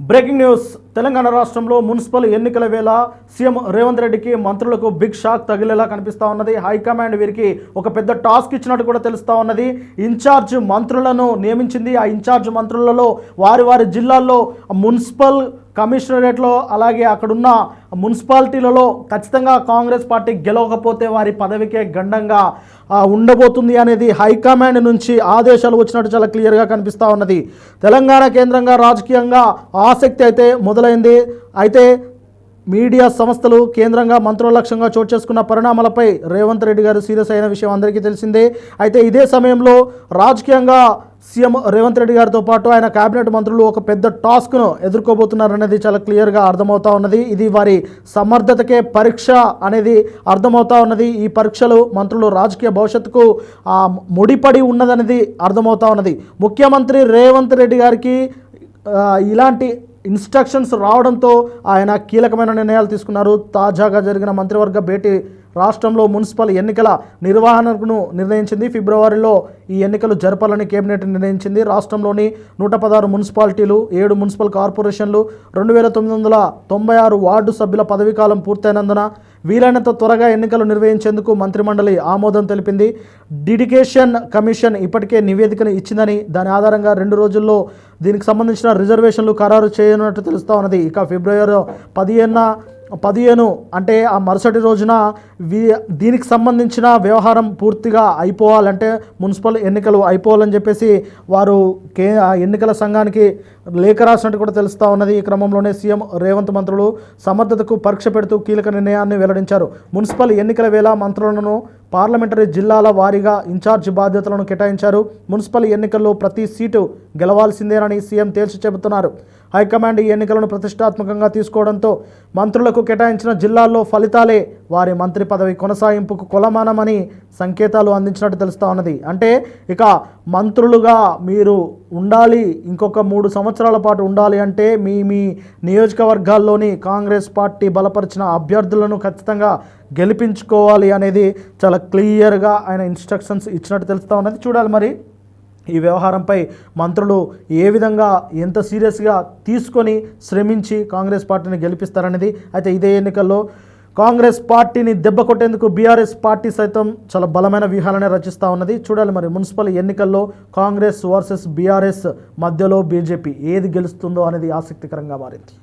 Breaking news. Telangana రాష్ట్రంలో municipal ఎన్నికల వేళ సీఎం రేవంత్ రెడ్డికి మంత్రులకు బిగ్ షాక్ తగిలేలా కనిపిస్తూ ఉన్నది. హైకమాండ్ వీరికి ఒక పెద్ద టాస్క్ ఇచ్చినట్టు కూడా తెలుస్తూ ఉన్నది. ఇన్ఛార్జ్ మంత్రులను నియమించింది. ఆ ఇన్ఛార్జ్ మంత్రులలో వారి జిల్లాల్లో మున్సిపల్ కమిషనరేట్లో అలాగే అక్కడున్న మున్సిపాలిటీలలో ఖచ్చితంగా కాంగ్రెస్ పార్టీ గెలవకపోతే వారి పదవికే గండంగా ఉండబోతుంది అనేది హైకమాండ్ నుంచి ఆదేశాలు వచ్చినట్టు చాలా క్లియర్గా కనిపిస్తూ ఉన్నది. తెలంగాణ కేంద్రంగా రాజకీయంగా ఆసక్తి అయితే మొదలైంది. అయితే మీడియా సంస్థలు కేంద్రంగా మంత్రుల లక్ష్యంగా చోటు చేసుకున్న పరిణామాలపై రేవంత్ రెడ్డి గారు సీరియస్ అయిన విషయం అందరికీ తెలిసిందే. అయితే ఇదే సమయంలో రాజకీయంగా సీఎం రేవంత్ రెడ్డి గారితో పాటు ఆయన కేబినెట్ మంత్రులు ఒక పెద్ద టాస్క్ను ఎదుర్కోబోతున్నారనేది చాలా క్లియర్గా అర్థమవుతా ఉన్నది. ఇది వారి సమర్థతకే పరీక్ష అనేది అర్థమవుతా ఉన్నది. ఈ పరీక్షలు మంత్రులు రాజకీయ భవిష్యత్తుకు ముడిపడి ఉన్నదనేది అర్థమవుతా ఉన్నది. ముఖ్యమంత్రి రేవంత్ రెడ్డి గారికి ఇలాంటి ఇన్స్ట్రక్షన్స్ రావడంతో ఆయన కీలకమైన నిర్ణయాలు తీసుకున్నారు. తాజాగా జరిగిన మంత్రివర్గ భేటీ రాష్ట్రంలో మున్సిపల్ ఎన్నికల నిర్వహణను నిర్ణయించింది. ఫిబ్రవరిలో ఈ ఎన్నికలు జరపాలని కేబినెట్ నిర్ణయించింది. రాష్ట్రంలోని 116 మున్సిపాలిటీలు, 7 మున్సిపల్ కార్పొరేషన్లు, 2996 వార్డు సభ్యుల పదవీకాలం పూర్తయినందున వీలైనంత త్వరగా ఎన్నికలు నిర్వహించేందుకు మంత్రిమండలి ఆమోదం తెలిపింది. డెడికేషన్ కమిషన్ ఇప్పటికే నివేదికను ఇచ్చిందని, దాని ఆధారంగా 2 రోజుల్లో దీనికి సంబంధించిన రిజర్వేషన్లు ఖరారు చేయనున్నట్టు తెలుస్తూ ఉన్నది. ఇక ఫిబ్రవరి 15 అంటే ఆ మరుసటి రోజున దీనికి సంబంధించిన వ్యవహారం పూర్తిగా అయిపోవాలంటే మున్సిపల్ ఎన్నికలు అయిపోవాలని చెప్పేసి వారు ఎన్నికల సంఘానికి లేఖ రాసినట్టు కూడా తెలుస్తూ ఉన్నది. ఈ క్రమంలోనే సీఎం రేవంత్ మంత్రులు సమర్థతకు పరీక్ష పెడుతూ కీలక నిర్ణయాన్ని వెల్లడించారు. మున్సిపల్ ఎన్నికల వేళ మంత్రులను పార్లమెంటరీ జిల్లాల వారీగా ఇన్ఛార్జ్ బాధ్యతలను కేటాయించారు. మున్సిపల్ ఎన్నికల్లో ప్రతి సీటు గెలవాల్సిందేనని సీఎం తేల్చి చెబుతున్నారు. హైకమాండ్ ఈ ఎన్నికలను ప్రతిష్టాత్మకంగా తీసుకోవడంతో మంత్రులకు కేటాయించిన జిల్లాల్లో ఫలితాలే వారి మంత్రి పదవి కొనసాగింపుకు కొలమానమని సంకేతాలు అందించినట్టు తెలుస్తూ ఉన్నది. అంటే ఇక మంత్రులుగా మీరు ఉండాలి, ఇంకొక 3 సంవత్సరాల పాటు ఉండాలి అంటే మీ నియోజకవర్గాల్లోని కాంగ్రెస్ పార్టీ బలపరిచిన అభ్యర్థులను ఖచ్చితంగా గెలిపించుకోవాలి అనేది చాలా క్లియర్గా ఆయన ఇన్స్ట్రక్షన్స్ ఇచ్చినట్టు తెలుస్తూ ఉన్నది. చూడాలి మరి ఈ వ్యవహారంపై మంత్రులు ఏ విధంగా ఎంత సీరియస్గా తీసుకొని శ్రమించి కాంగ్రెస్ పార్టీని గెలిపిస్తారనేది. అయితే ఇదే ఎన్నికల్లో కాంగ్రెస్ పార్టీని దెబ్బ కొట్టేందుకు బీఆర్ఎస్ పార్టీ సైతం చాలా బలమైన వ్యూహాలనే రచిస్తూ ఉన్నది. చూడాలి మరి మున్సిపల్ ఎన్నికల్లో కాంగ్రెస్ వర్సెస్ బీఆర్ఎస్ మధ్యలో బీజేపీ ఏది గెలుస్తుందో అనేది ఆసక్తికరంగా మారింది.